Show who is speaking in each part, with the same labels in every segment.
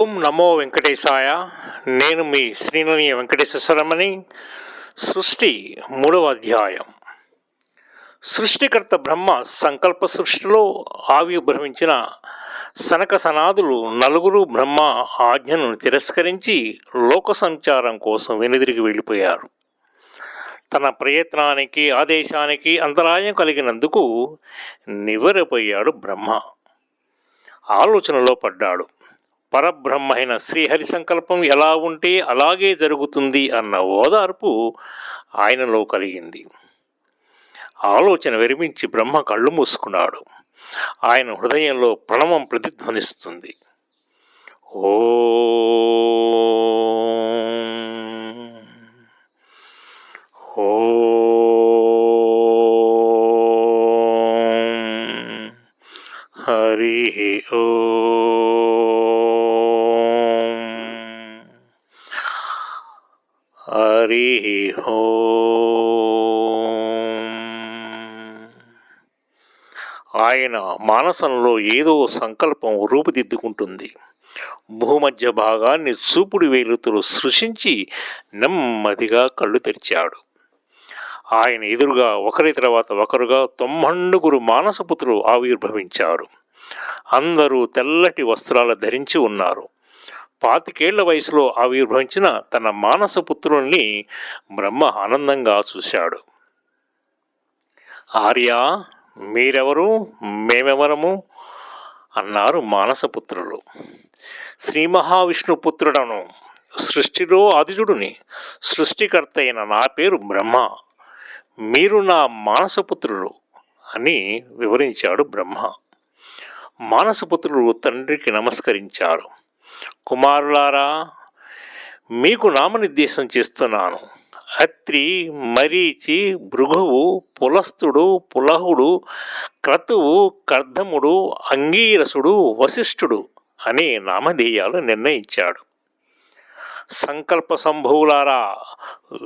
Speaker 1: ఓం నమో వెంకటేశాయ. నేను మీ శ్రీనని వెంకటేశ్వరమని. సృష్టి 3వ అధ్యాయం. సృష్టికర్త బ్రహ్మ సంకల్ప సృష్టిలో ఆవిర్భవించిన సనక సనాదులు నలుగురు బ్రహ్మ ఆజ్ఞను తిరస్కరించి లోక సంచారం కోసం వెనుదిరిగి వెళ్ళిపోయారు. తన ప్రయత్నానికి ఆదేశానికి అంతరాయం కలిగినందుకు నివ్వెరపోయాడు బ్రహ్మ. ఆలోచనలో పడ్డాడు. పరబ్రహ్మ అయిన శ్రీహరి సంకల్పం ఎలా ఉంటే అలాగే జరుగుతుంది అన్న ఓదార్పు ఆయనలో కలిగింది. ఆలోచన విరమించి బ్రహ్మ కళ్ళు మూసుకున్నాడు. ఆయన హృదయంలో ప్రణవం ప్రతిధ్వనిస్తుంది. ఓ హరి ఓ హరి ఆయన మానసంలో ఏదో సంకల్పం రూపుదిద్దుకుంటుంది. భూమధ్య భాగాన్ని చూపుడు వేలుతులు సృష్టించి నెమ్మదిగా కళ్ళు తెరిచాడు. ఆయన ఎదురుగా ఒకరి తర్వాత ఒకరుగా 90 మానసపుత్రులు ఆవిర్భవించారు. అందరూ తెల్లటి వస్త్రాలు ధరించి ఉన్నారు. 25 వయసులో ఆవిర్భవించిన తన మానసపుత్రుల్ని బ్రహ్మ ఆనందంగా చూశాడు. ఆర్య, మీరెవరు, మేమెవరము అన్నారు మానసపుత్రులు. శ్రీ మహావిష్ణు పుత్రుడను, సృష్టిలో ఆదిజుడుని, సృష్టికర్త అయిన నా పేరు బ్రహ్మ. మీరు నా మానసపుత్రులు అని వివరించాడు బ్రహ్మ. మానసపుత్రులు తండ్రికి నమస్కరించారు. కుమారులారా, మీకు నామనిర్దేశం చేస్తున్నాను. అత్రి, మరీచి, భృగువు, పులస్తుడు, పులహుడు, క్రతువు, కర్ధముడు, అంగీరసుడు, వశిష్ఠుడు అనే నామధేయాలు నిర్ణయించాడు. సంకల్ప సంభవులారా,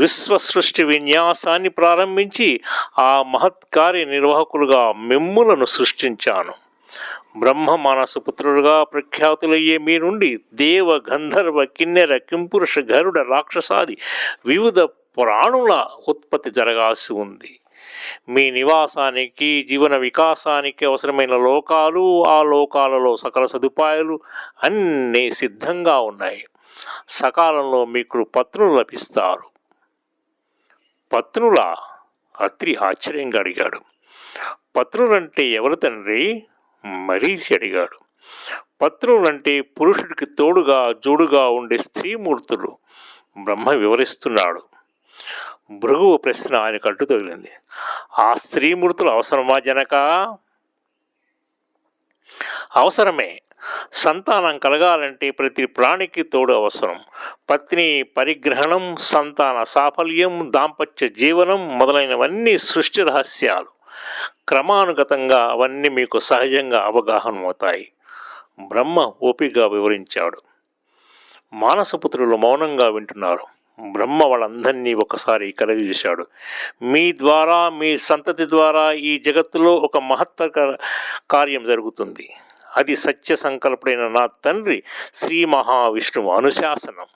Speaker 1: విశ్వ సృష్టి విన్యాసాన్ని ప్రారంభించి ఆ మహత్కార్య నిర్వాహకులుగా మిమ్ములను సృష్టించాను. బ్రహ్మ మానసపుత్రులుగా ప్రఖ్యాతులయ్యే మీ నుండి దేవ, గంధర్వ, కిన్నెర, కింపురుష, గరుడ, రాక్షసాది వివిధ పురాణుల ఉత్పత్తి జరగాల్సి ఉంది. మీ నివాసానికి, జీవన వికాసానికి అవసరమైన లోకాలు, ఆ లోకాలలో సకల సదుపాయాలు అన్నీ సిద్ధంగా ఉన్నాయి. సకాలంలో మీకు పత్నులు లభిస్తారు. పత్నులా? అత్రి ఆశ్చర్యంగా అడిగాడు. పత్నులంటే ఎవరు తండ్రి? మరీచి అడిగాడు. పత్నులంటే పురుషుడికి తోడుగా జోడుగా ఉండే స్త్రీమూర్తులు. బ్రహ్మ వివరిస్తున్నాడు. భృగువు ప్రశ్న ఆయనకు అడ్డు తగిలింది. ఆ స్త్రీమూర్తులు అవసరమా జనక? అవసరమే. సంతానం కలగాలంటే ప్రతి ప్రాణికి తోడు అవసరం. పత్ని పరిగ్రహణం, సంతాన సాఫల్యం, దాంపత్య జీవనం మొదలైనవన్నీ సృష్టి రహస్యాలు. క్రమానుగతంగా అవన్నీ మీకు సహజంగా అవగాహన అవుతాయి. బ్రహ్మ ఓపికగా వివరించాడు. మానసపుత్రులు మౌనంగా వింటున్నారు. బ్రహ్మ వాళ్ళందరినీ ఒకసారి కలగజేశాడు. మీ ద్వారా, మీ సంతతి ద్వారా ఈ జగత్తులో ఒక మహత్తర కార్యం జరుగుతుంది. అది సత్య సంకల్పుడైన నా తండ్రి శ్రీ మహావిష్ణువు అనుశాసనం.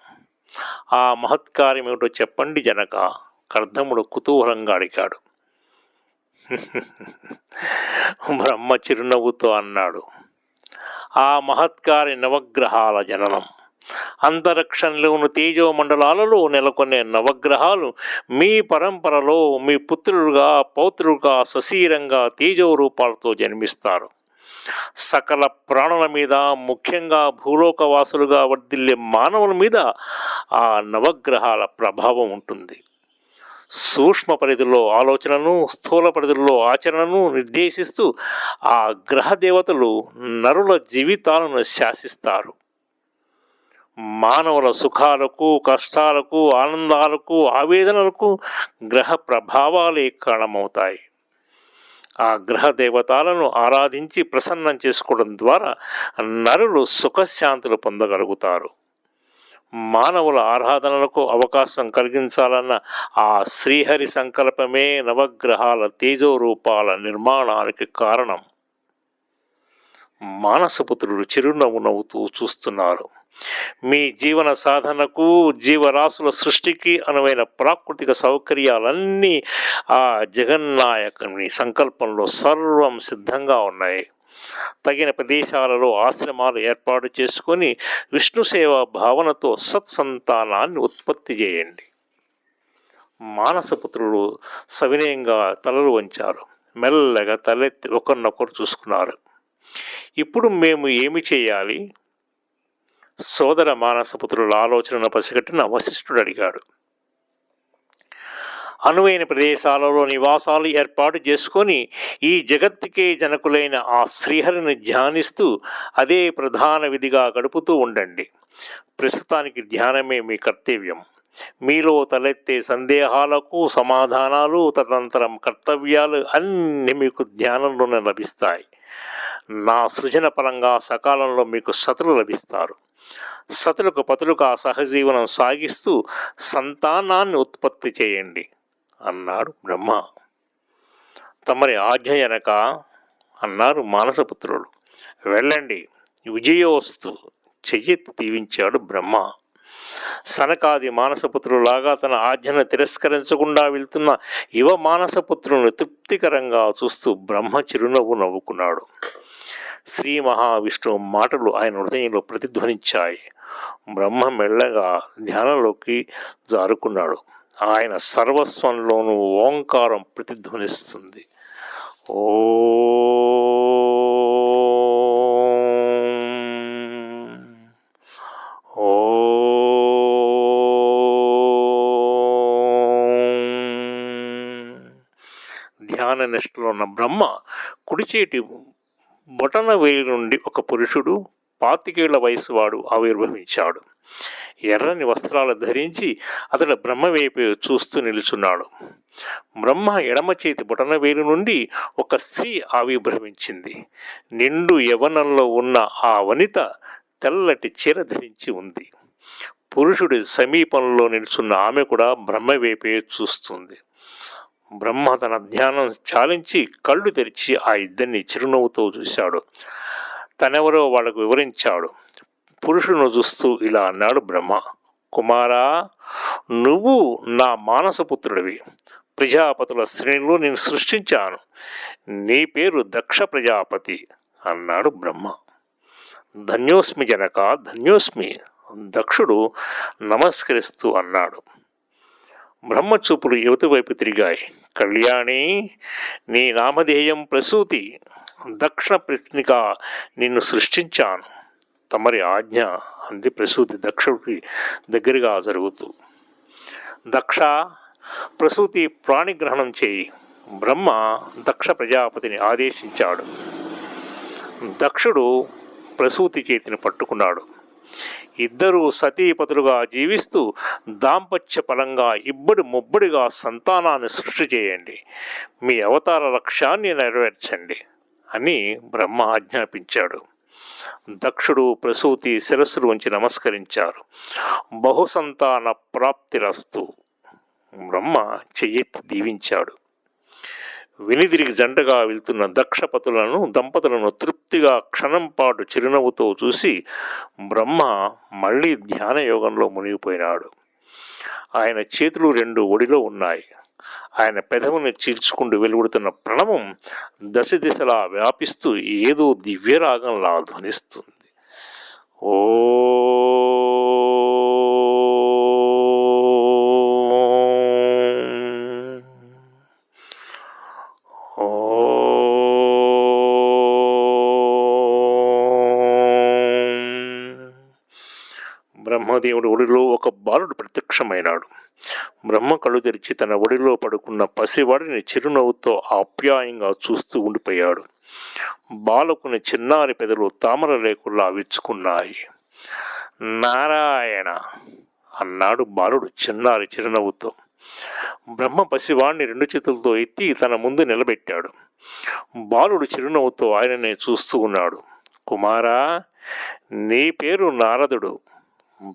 Speaker 1: ఆ మహత్కార్యం ఏమిటో చెప్పండి జనక, కర్ధముడు కుతూహలంగా అడిగాడు. బ్రహ్మ చిరునవ్వుతో అన్నాడు. ఆ మహత్కార్య నవగ్రహాల జననం. అంతరిక్షంలోని తేజోమండలాలలో నెలకొనే నవగ్రహాలు మీ పరంపరలో మీ పుత్రులుగా, పౌత్రులుగా, సశీరంగా తేజో రూపాలతో జన్మిస్తారు. సకల ప్రాణుల మీద, ముఖ్యంగా భూలోకవాసులుగా వర్ధిల్లే మానవుల మీద ఆ నవగ్రహాల ప్రభావం ఉంటుంది. సూక్ష్మ పరిధిలో ఆలోచనను, స్థూల పరిధిలో ఆచరణను నిర్దేశిస్తూ ఆ గ్రహ దేవతలు నరుల జీవితాలను శాసిస్తారు. మానవుల సుఖాలకు, కష్టాలకు, ఆనందాలకు, ఆవేదనలకు గ్రహ ప్రభావాలే కారణమవుతాయి. ఆ గ్రహ దేవతలను ఆరాధించి ప్రసన్నం చేసుకోవడం ద్వారా నరులు సుఖశాంతులు పొందగలుగుతారు. మానవుల ఆరాధనలకు అవకాశం కలిగించాలన్న ఆ శ్రీహరి సంకల్పమే నవగ్రహాల తేజోరూపాల నిర్మాణానికి కారణం. మానసపుత్రులు చిరునవ్వు నవ్వుతూ చూస్తున్నారు. మీ జీవన సాధనకు, జీవరాశుల సృష్టికి అనువైన ప్రాకృతిక సౌకర్యాలన్నీ ఆ జగన్నాయకుని సంకల్పంలో సర్వం సిద్ధంగా ఉన్నాయి. తగిన ప్రదేశాలలో ఆశ్రమాలు ఏర్పాటు చేసుకొని విష్ణు సేవా భావనతో సత్సంతానాన్ని ఉత్పత్తి చేయండి. మానసపుత్రులు సవినయంగా తలలు వంచారు. మెల్లగా తలెత్తి ఒకరినొకరు చూసుకున్నారు. ఇప్పుడు మేము ఏమి చేయాలి? సోదర మానసపుత్రుల ఆలోచనను పసిగట్టిన వశిష్ఠుడు అడిగాడు. అనువైన ప్రదేశాలలో నివాసాలు ఏర్పాటు చేసుకొని ఈ జగత్తుకే జనకులైన ఆ శ్రీహరిని ధ్యానిస్తూ అదే ప్రధాన విధిగా గడుపుతూ ఉండండి. ప్రస్తుతానికి ధ్యానమే మీ కర్తవ్యం. మీలో తలెత్తే సందేహాలకు సమాధానాలు, తదనంతరం కర్తవ్యాలు అన్నీ మీకు ధ్యానంలోనే లభిస్తాయి. నా సృజన పరంగా సకాలంలో మీకు సతులు లభిస్తారు. సతులకు పతులుగా సహజీవనం సాగిస్తూ సంతానాన్ని ఉత్పత్తి చేయండి అన్నాడు బ్రహ్మ. తమరి ఆజ్ఞ వెనక అన్నారు మానసపుత్రులు. వెళ్ళండి, విజయోస్తు చెయ్యెత్తి దీవించాడు బ్రహ్మ. సనకాది మానసపుత్రులాగా తన ఆజ్ఞను తిరస్కరించకుండా వెళ్తున్న యువ మానసపుత్రులను తృప్తికరంగా చూస్తూ బ్రహ్మ చిరునవ్వు నవ్వుకున్నాడు. శ్రీ మహావిష్ణువు మాటలు ఆయన హృదయంలో ప్రతిధ్వనించాయి. బ్రహ్మ మెల్లగా ధ్యానంలోకి జారుకున్నాడు. ఆయన సర్వస్వంలోనూ ఓంకారం ప్రతిధ్వనిస్తుంది. ఓ ధ్యాన నిష్టలో ఉన్న బ్రహ్మ కుడిచేటి బొటన వేలి నుండి ఒక పురుషుడు 25 వయసు వాడు ఆవిర్భవించాడు. ఎర్రని వస్త్రాలు ధరించి అతడు బ్రహ్మ వైపు చూస్తూ నిలుచున్నాడు. బ్రహ్మ ఎడమ చేతి బొటన వేలు నుండి ఒక స్త్రీ ఆవిర్భవించింది. నిండు యవ్వనంలో ఉన్న ఆ వనిత తెల్లటి చీర ధరించి ఉంది. పురుషుడి సమీపంలో నిలుచున్న ఆమె కూడా బ్రహ్మ వైపే చూస్తుంది. బ్రహ్మ తన ధ్యానం చాలించి కళ్ళు తెరిచి ఆ ఇద్దరిని చిరునవ్వుతో చూశాడు. తనెవరో వాళ్లకు వివరించాడు. పురుషును చూస్తూ ఇలా అన్నాడు బ్రహ్మ. కుమారా, నువ్వు నా మానసపుత్రుడివి. ప్రజాపతుల శ్రేణిలో నేను సృష్టించాను. నీ పేరు దక్ష ప్రజాపతి అన్నాడు బ్రహ్మ. ధన్యోస్మి జనక, ధన్యోస్మి. దక్షుడు నమస్కరిస్తూ అన్నాడు. బ్రహ్మచూపులు యువతి వైపు తిరిగాయి. కళ్యాణి, నీ నామధేయం ప్రసూతి. దక్షిణ ప్రశ్నిక నిన్ను సృష్టించాను. తమరి ఆజ్ఞ అంది ప్రసూతి దక్షుడికి దగ్గరగా జరుగుతూ. దక్ష, ప్రసూతి ప్రాణిగ్రహణం చేయి. బ్రహ్మ దక్ష ప్రజాపతిని ఆదేశించాడు. దక్షుడు ప్రసూతి చేతిని పట్టుకున్నాడు. ఇద్దరూ సతీపతులుగా జీవిస్తూ దాంపత్య పరంగా ఇబ్బడి ముబ్బడిగా సంతానాన్ని సృష్టి చేయండి. మీ అవతార లక్ష్యాన్ని నెరవేర్చండి అని బ్రహ్మ ఆజ్ఞాపించాడు. దక్షుడు ప్రసూతి శిరస్సులు ఉంచి నమస్కరించారు. బహుసంతాన ప్రాప్తిరస్తు. బ్రహ్మ చెయ్యెత్తి దీవించాడు. వెనుదిరిగి జంటగా వెళ్తున్న దంపతులను తృప్తిగా క్షణం పాటు చిరునవ్వుతో చూసి బ్రహ్మ మళ్ళీ ధ్యాన యోగంలో మునిగిపోయినాడు. ఆయన చేతులు 2 ఒడిలో ఉన్నాయి. ఆయన పెదవుని చీల్చుకుంటూ వెలువడుతున్న ప్రణవం దశ దిశలా వ్యాపిస్తూ ఏదో దివ్యరాగంలా ధ్వనిస్తుంది. ఓ బ్రహ్మదేవుడి ఒడిలో ఒక బాలుడు ప్రత్యక్షమైనాడు. బ్రహ్మ కళ్ళు తెరిచి తన ఒడిలో పడుకున్న పసివాడిని చిరునవ్వుతో ఆప్యాయంగా చూస్తూ ఉండిపోయాడు. బాలకుని చిన్నారి పెదలు తామర రేకుల్లా విచ్చుకున్నాయి. నారాయణ అన్నాడు బాలుడు చిన్నారి చిరునవ్వుతో. బ్రహ్మ పసివాణ్ణి 2 చేతులతో ఎత్తి తన ముందు నిలబెట్టాడు. బాలుడు చిరునవ్వుతో ఆయననే చూస్తూ ఉన్నాడు. కుమారా, నీ పేరు నారదుడు.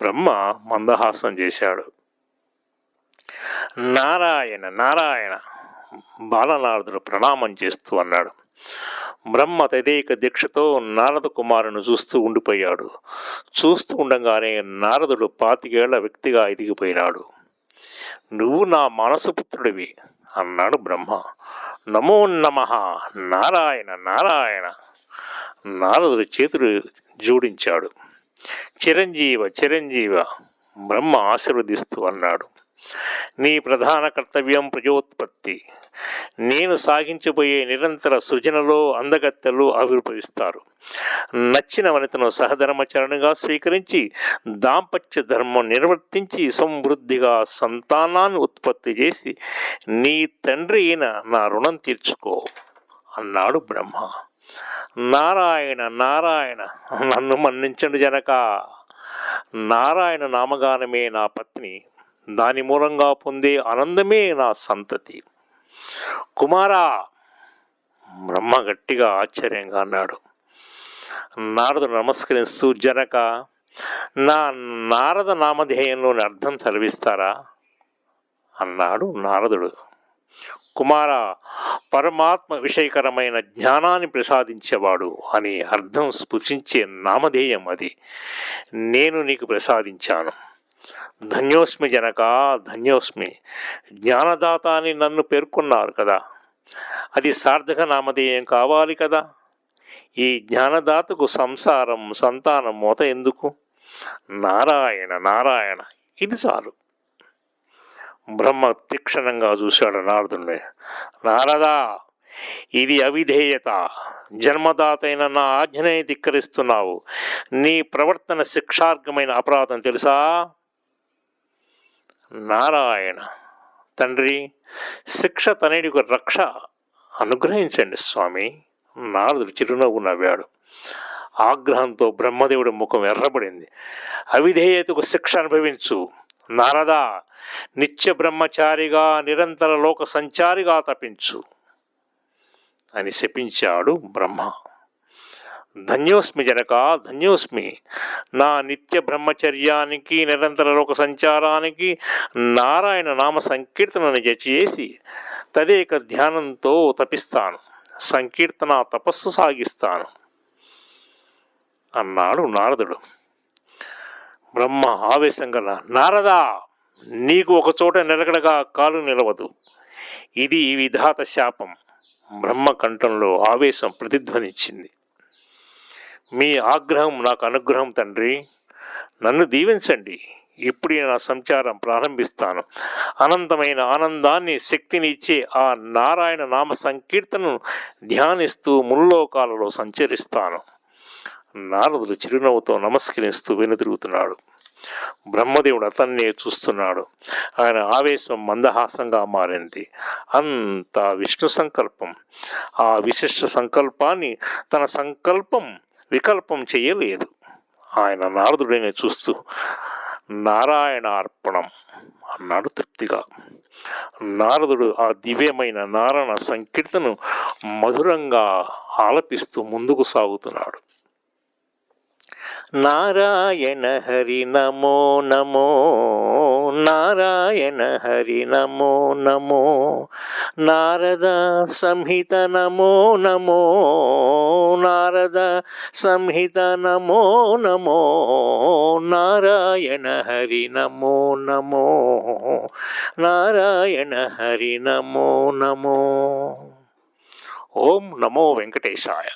Speaker 1: బ్రహ్మ మందహాసం చేశాడు. నారాయణ నారాయణ బాలనారదుడు ప్రణామం చేస్తూ అన్నాడు. బ్రహ్మ తదేక దీక్షతో నారద కుమారుని చూస్తూ ఉండిపోయాడు. చూస్తూ ఉండగానే నారదుడు 25 వ్యక్తిగా ఎదిగిపోయినాడు. నువ్వు నా మానసపుత్రుడివి అన్నాడు బ్రహ్మ. నమో నమః, నారాయణ నారాయణ. నారదుడు చేతులు జోడించాడు. చిరంజీవ చిరంజీవ బ్రహ్మ ఆశీర్వదిస్తూ అన్నాడు. నీ ప్రధాన కర్తవ్యం ప్రజోత్పత్తి. నేను సాగించబోయే నిరంతర సృజనలో అందగత్తెలు ఆవిర్భవిస్తారు. నచ్చిన వనితను సహధర్మచరణగా స్వీకరించి దాంపత్య ధర్మం నిర్వర్తించి సమృద్ధిగా సంతానాన్ని ఉత్పత్తి చేసి నీ తండ్రి అయిన నా రుణం తీర్చుకో అన్నాడు బ్రహ్మ. నారాయణ నారాయణ, నన్ను మన్నించండి జనక. నారాయణ నామగానమే నా పత్ని, దాని మూలంగా పొందే ఆనందమే నా సంతతి. కుమారా, బ్రహ్మ గట్టిగా ఆశ్చర్యంగా అన్నాడు. నారదుడు నమస్కరిస్తూ, జనక, నా నారద నామధేయంలోని అర్థం చదివిస్తారా అన్నాడు నారదుడు. కుమార, పరమాత్మ విషయకరమైన జ్ఞానాన్ని ప్రసాదించేవాడు అని అర్థం స్ఫురించే నామధేయం అది. నేను నీకు ప్రసాదించాను. ధన్యోస్మి జనక, ధన్యోస్మి. జ్ఞానదాత అని నన్ను పేర్కొన్నారు కదా, అది సార్థక నామధేయం కావాలి కదా. ఈ జ్ఞానదాతకు సంసారం సంతానం మూత ఎందుకు? నారాయణ నారాయణ, ఇది చాలు. బ్రహ్మ తీక్షణంగా చూశాడు నారదుడిని. నారదా, ఇది అవిధేయత. జన్మదాత అయిన నా ఆజ్ఞనే ధిక్కరిస్తున్నావు. నీ ప్రవర్తన శిక్షార్హమైన అపరాధం తెలుసా? నారాయణ, తండ్రి, శిక్ష తనయుడికి రక్ష అనుగ్రహించండి స్వామి. నారదుడు చిరునవ్వు నవ్వాడు. ఆగ్రహంతో బ్రహ్మదేవుడి ముఖం ఎర్రబడింది. అవిధేయతకు శిక్ష అనుభవించు. నారదా, నిత్య బ్రహ్మచారిగా నిరంతర లోక సంచారిగా తపించు అని శపించాడు బ్రహ్మ. ధన్యోస్మి జనక, ధన్యోస్మి. నా నిత్య బ్రహ్మచర్యానికి నిరంతర లోక సంచారానికి నారాయణ నామ సంకీర్తనని చేసి తదేక ధ్యానంతో తపిస్తాను, సంకీర్తన తపస్సు సాగిస్తాను అన్నాడు నారదుడు. బ్రహ్మ ఆవేశం గల, నారదా, నీకు ఒక చోట నిలకడగా కాలు నిలవదు. ఇది విధాత శాపం. బ్రహ్మ కంఠంలో ఆవేశం ప్రతిధ్వనించింది. మీ ఆగ్రహం నాకు అనుగ్రహం తండ్రి, నన్ను దీవించండి. ఇప్పుడే నా సంచారం ప్రారంభిస్తాను. అనంతమైన ఆనందాన్ని, శక్తిని ఇచ్చే ఆ నారాయణ నామ సంకీర్తనను ధ్యానిస్తూ ముల్లోకాలలో సంచరిస్తాను. నారదుడు చిరునవ్వుతో నమస్కరిస్తూ వెనుతిరుగుతున్నాడు. బ్రహ్మదేవుడు అతన్నే చూస్తున్నాడు. ఆయన ఆవేశం మందహాసంగా మారింది. అంతా విష్ణు సంకల్పం. ఆ విశిష్ట సంకల్పాన్ని తన సంకల్పం వికల్పం చేయలేదు. ఆయన నారదుడిని చూస్తూ నారాయణ అర్పణం అన్నాడు తృప్తిగా. నారదుడు ఆ దివ్యమైన నారాయణ సంకీర్తనను మధురంగా ఆలపిస్తూ ముందుకు సాగుతున్నాడు. నారాయణ హరి నమో నమో, నారాయణ హరి నమో నమో, నారద సంహిత నమో నమో, నారద సంహిత నమో నమో, నారాయణ హరి నమో నమో, నారాయణ హరి నమో నమో. ఓం నమో వెంకటేశాయ.